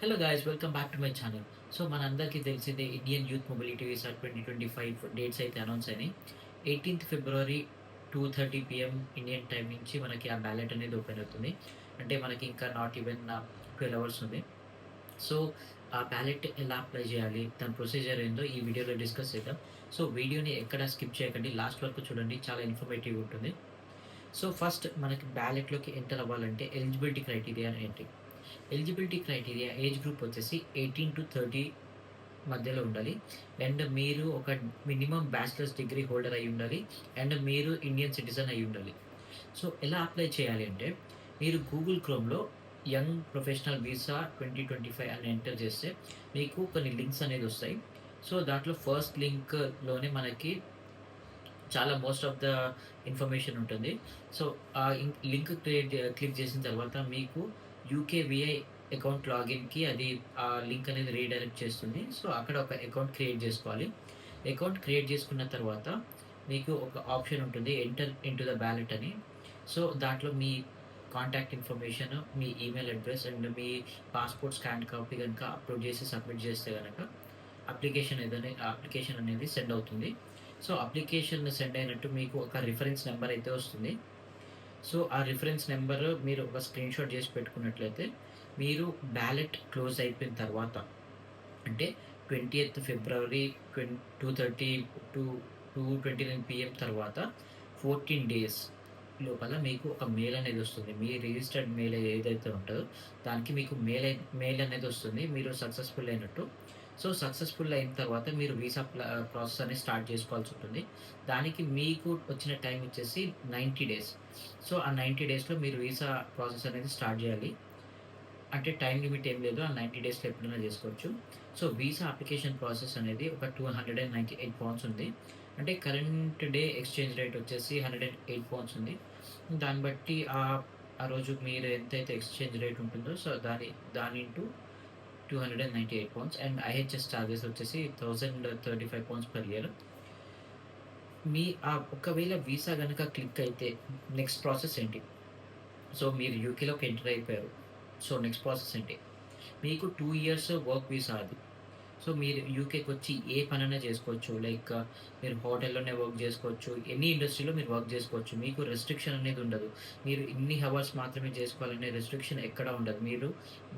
Hello guys, welcome back to my channel. So మనందరికీ తెలిసిందే Indian youth mobility visa 2025 dates అయితే announce అయినాయి. 18th ఫిబ్రవరి 2:30 PM Indian time నుంచి మనకి ఆ బ్యాలెట్ అనేది ఓపెన్ అవుతుంది. అంటే మనకి ఇంకా నాట్ ఈవెన్ 12 అవర్స్ ఉంది. సో ఆ బ్యాలెట్ ఎలా అప్లై చేయాలి? దాని ప్రొసీజర్ ఏందో ఈ వీడియోలో డిస్కస్ చేద్దాం. సో వీడియోని ఎక్కడ స్కిప్ చేయకండి. లాస్ట్ వరకు చూడండి. చాలా ఇన్ఫర్మేటివ్ ఉంటుంది. సో ఫస్ట్ మనకి బ్యాలెట్‌లోకి ఎంటర్ అవ్వాలంటే ఎలిజిబిలిటీ క్రైటీరియా ఏంటి? ఎలిజిబిలిటీ క్రైటీరియా ఏజ్ గ్రూప్ వచ్చేసి 18-30 మధ్యలో ఉండాలి. అండ్ మీరు ఒక మినిమమ్ బ్యాచిలర్స్ డిగ్రీ హోల్డర్ అయ్యి ఉండాలి. అండ్ మీరు ఇండియన్ సిటిజన్ అయ్యి ఉండాలి. సో ఎలా అప్లై చేయాలి అంటే మీరు గూగుల్ క్రోమ్‌లో యంగ్ ప్రొఫెషనల్ వీసా 2025 అని ఎంటర్ చేస్తే మీకు కొన్ని లింక్స్ అనేది వస్తాయి. సో దాంట్లో ఫస్ట్ లింక్‌లోనే మనకి చాలా మోస్ట్ ఆఫ్ ద ఇన్ఫర్మేషన్ ఉంటుంది. సో, ఆ లింక్ క్లిక్ చేసిన తర్వాత మీకు యూకేవీఐ అకౌంట్ లాగిన్‌కి అది ఆ లింక్ అనేది రీడైరెక్ట్ చేస్తుంది. సో, అక్కడ ఒక అకౌంట్ క్రియేట్ చేసుకోవాలి. అకౌంట్ క్రియేట్ చేసుకున్న తర్వాత మీకు ఒక ఆప్షన్ ఉంటుంది ఎంటర్ ఇంటూ ద బ్యాలెట్ అని. సో, దాంట్లో మీ కాంటాక్ట్ ఇన్ఫర్మేషన్, మీ ఈమెయిల్ అడ్రెస్ అండ్ మీ పాస్‌పోర్ట్ స్కాన్ కాపీ గనుక అప్‌లోడ్ చేసి సబ్మిట్ చేస్తే గనక అప్లికేషన్ అనేది సెండ్ అవుతుంది. సో, అప్లికేషన్ సెండ్ అయినట్టు మీకు ఒక రిఫరెన్స్ నంబర్ అయితే వస్తుంది. సో, ఆ రిఫరెన్స్ నంబర్ మీరు ఒక స్క్రీన్‌షాట్ చేసి పెట్టుకున్నట్లయితే, మీరు బ్యాలెట్ క్లోజ్ అయిపోయిన తర్వాత అంటే 20థ్ ఫిబ్రవరి 2:30 టు 2:29 PM తర్వాత 14 డేస్ లోపల మీకు ఒక మెయిల్ అనేది వస్తుంది. మీ రిజిస్టర్డ్ మెయిల్ ఏదైతే ఉంటదో దానికి మీకు మెయిల్ అనేది వస్తుంది. మీరు సక్సెస్‌ఫుల్ అయినట్టు. సో, సక్సెస్‌ఫుల్ అయిన తర్వాత మీరు వీసా ప్రాసెస్ అనేది స్టార్ట్ చేసుకోవాల్సి ఉంటుంది. దానికి మీకు వచ్చిన టైం వచ్చేసి 90 డేస్. సో, ఆ 90 డేస్‌లో మీరు వీసా ప్రాసెస్ అనేది స్టార్ట్ చేయాలి. అంటే టైమ్ లిమిట్ ఏం లేదు. ఆ 90 డేస్‌లో ఎప్పుడైనా చేసుకోవచ్చు. సో, వీసా అప్లికేషన్ ప్రాసెస్ అనేది ఒక 298 పౌండ్స్ ఉంది. అంటే కరెంట్ డే ఎక్స్‌చేంజ్ రేట్ వచ్చేసి 108 పౌండ్స్ ఉంది. దాన్ని బట్టి ఆ రోజు మీరు ఎంతైతే ఎక్స్‌చేంజ్ రేట్ ఉంటుందో సో, దాని into 298 pounds and IHS charges వచ్చేసి 1035 పౌండ్స్ పర్ ఇయర్. ఒకవేళ వీసా గనక క్లిక్ అయితే నెక్స్ట్ ప్రాసెస్ ఏంటి? సో, మీరు యూకేలోకి ఎంటర్ అయిపోయారు. సో, నెక్స్ట్ ప్రాసెస్ ఏంటి? మీకు 2 ఇయర్స్ వర్క్ వీసా అది. సో, మీరు యూకేకొచ్చి ఏ పనైనా చేసుకోవచ్చు. లైక్ మీరు హోటల్‌లోనే వర్క్ జేసుకోవచ్చు. ఎనీ ఇండస్ట్రీలో మీరు వర్క్ జేసుకోవచ్చు. మీకు రెస్ట్రిక్షన్ అనేది ఉండదు. మీరు ఇన్ని హవర్స్ మాత్రమే చేసుకోవాలనే రెస్ట్రిక్షన్ ఎక్కడా ఉండదు.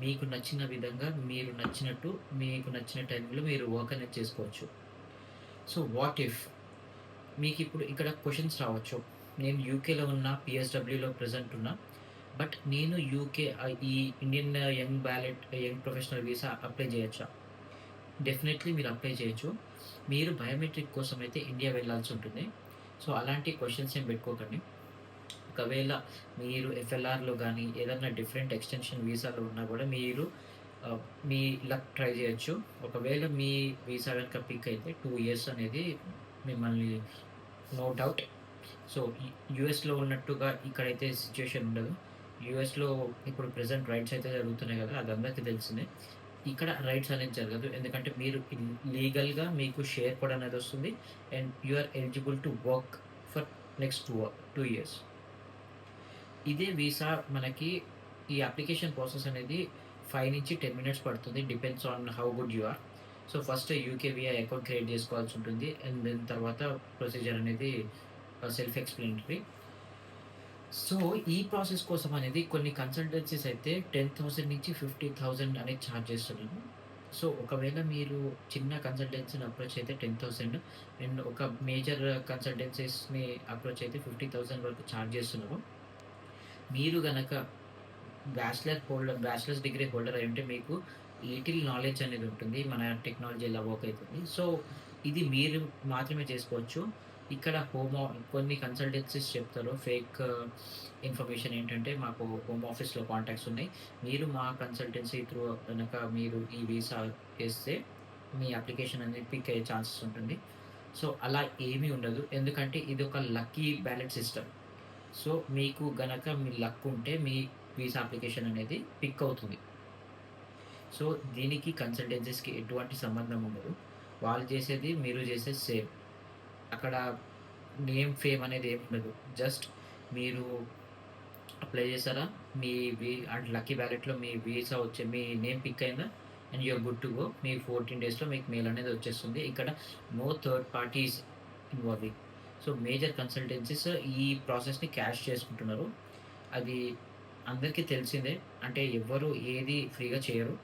మీకు నచ్చిన విధంగా, మీరు నచ్చినట్టు, మీకు నచ్చిన టైంలో మీరు వర్క్ అనేది చేసుకోవచ్చు. సో, వాట్ ఇఫ్ మీకిప్పుడు ఇక్కడ క్వెషన్స్ రావచ్చు. నేను యూకేలో ఉన్నా, పీఎస్‌డబ్ల్యూలో ప్రెజెంట్ ఉన్నా. బట్ నేను ఈ Indian young professional visa apply చేయొచ్చా? డెఫినైట్‌లీ మీరు అప్లై చేయొచ్చు. మీరు బయోమెట్రిక్ కోసం అయితే ఇండియా వెళ్ళాల్సి ఉంటుంది. సో, అలాంటి క్వెషన్స్ ఏం పెట్టుకోకండి. ఒకవేళ మీరు ఎఫ్ఎల్ఆర్‌లో గాని, ఏదన్నా డిఫరెంట్ ఎక్స్‌టెన్షన్ వీసాలో ఉన్నా గూడా మీరు మీ లక్ ట్రై చేయొచ్చు. ఒకవేళ మీ వీసా గనుక పిక్ అయితే 2 ఇయర్స్ అనేది మిమ్మల్ని నో డౌట్. సో, యూఎస్‌లో ఉన్నట్టుగా ఇక్కడైతే సిట్యుయేషన్ ఉండదు. యూఎస్‌లో ఇప్పుడు ప్రెజెంట్ రైట్స్ అయితే జరుగుతున్నాయి గదా! అది అందరికీ తెలిసిందే. ఇక్కడ రైట్స్ అనేది జరగదు. ఎందుకంటే మీరు లీగల్‌గా మీకు షేర్ కోడ్ అనేది వస్తుంది. And you are eligible to work for next 2 years. ఇదే వీసా మనకి ఈ అప్లికేషన్ ప్రాసెస్ అనేది 5-10 మినిట్స్ పడుతుంది. Depends on how good you are. So, first UKVI account create చేసుకోవాల్సి ఉంటుంది. అండ్ దెన్ తర్వాత ప్రొసీజర్ అనేది సెల్ఫ్ ఎక్స్‌ప్లనేటరీ. సో, ఈ ప్రాసెస్ కోసం అనేది కొన్ని కన్సల్టెన్సీస్ అయితే 10,000-50,000 అనేది చార్జ్ చేస్తున్నారు. సో, ఒకవేళ మీరు చిన్న కన్సల్టెన్సీని అప్రోచ్ అయితే 10,000 అండ్ ఒక మేజర్ కన్సల్టెన్సీస్‌ని అప్రోచ్ అయితే 50,000 వరకు చార్జ్ చేస్తున్నారు. మీరు గనక బ్యాచిలర్స్ డిగ్రీ హోల్డర్ అయ్యుంటే మీకు లిటిల్ నాలెడ్జ్ అనేది ఉంటుంది. మన టెక్నాలజీ ఎలా వర్క్ అయితుంది. సో, ఇది మీరు మాత్రమే చేసుకోవచ్చు. ఇక్కడ కొన్ని కన్సల్టెన్సీస్ చెప్తారు. ఫేక్ ఇన్ఫర్మేషన్ ఏంటంటే మాకు హోమ్ ఆఫీస్‌లో కాంటాక్ట్స్ ఉన్నాయి. మీరు మా కన్సల్టెన్సీ త్రూ గనక మీరు ఈ వీసా చేస్తే మీ అప్లికేషన్ అనేది పిక్ అయ్యే ఛాన్సెస్ ఉంటుంది. సో, అలా ఏమీ ఉండదు. ఎందుకంటే ఇదొక లక్కీ బ్యాలెట్ సిస్టమ్. సో, మీకు గనక మీ లక్ ఉంటే మీ వీసా అప్లికేషన్ అనేది పిక్ అవుతుంది. సో, దీనికి కన్సల్టెన్సీస్‌కి ఎటువంటి సంబంధం ఉండదు. వాళ్ళు చేసేది, మీరు చేసేది సేమ్. అక్కడ ఫేమ్ అనేది ఏమి ఉండదు. జస్ట్ మీరు అప్లై చేశారా? మీ అంటే లక్కీ బ్యాలెట్‌లో మీ వీసా మీ నేమ్ పిక్ అయిందా? And you are good to go. మీ 14 డేస్‌లో మీకు మెయిల్ అనేది వచ్చేస్తుంది. ఇక్కడ no third parties involving. So, major consultancies ఈ ప్రాసెస్‌ని క్యాష్ చేసుకుంటున్నారు. అది అందరికీ తెలిసిందే. అంటే ఎవ్వరు ఏది ఫ్రీగా చేయరు.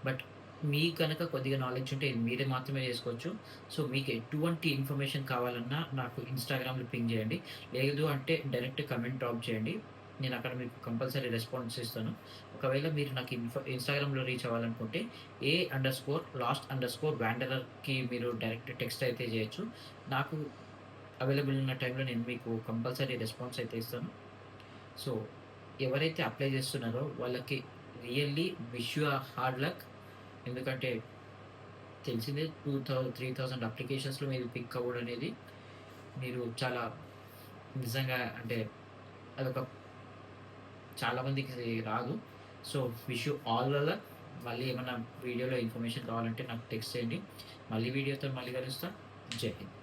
బట్ మీకు గనక కొద్దిగా నాలెడ్జ్ ఉంటే ఇది మీరే మాత్రమే చేసుకోవచ్చు. సో, మీకు ఎటువంటి ఇన్ఫర్మేషన్ కావాలన్నా నాకు ఇన్‌స్టాగ్రామ్‌లో పింగ్ చేయండి. లేదు అంటే డైరెక్ట్ కమెంట్ డ్రాప్ చేయండి. నేనక్కడ మీకు కంపల్సరీ రెస్పాన్స్ ఇస్తాను. ఒకవేళ మీరు నాకు ఇన్‌స్టాగ్రామ్‌లో రీచ్ అవ్వాలనుకుంటే లాస్ట్ అండర్‌స్కోర్ వాండరర్‌కి మీరు డైరెక్ట్ టెక్స్ట్ అయితే చేయొచ్చు. నాకు అవైలబుల్ ఉన్న టైంలో నేను మీకు కంపల్సరీ రెస్పాన్స్ అయితే ఇస్తాను. సో, ఎవరైతే అప్లై చేస్తున్నారో వాళ్ళకి really wish you hard luck. ఎందుకంటే తెలిసిందే 3000 అప్లికేషన్స్‌లో మీరు పిక్ అవ్వడం అనేది మీరు చాలా నిజంగా అంటే అదొక చాలా మందికి రాదు. So, wish you all the luck. మళ్ళీ ఏమన్నా వీడియోలో ఇన్ఫర్మేషన్ కావాలంటే నాకు టెక్స్ట్ చేయండి. మళ్ళీ వీడియోతో మళ్ళీ కలుస్తా. జై హింద్.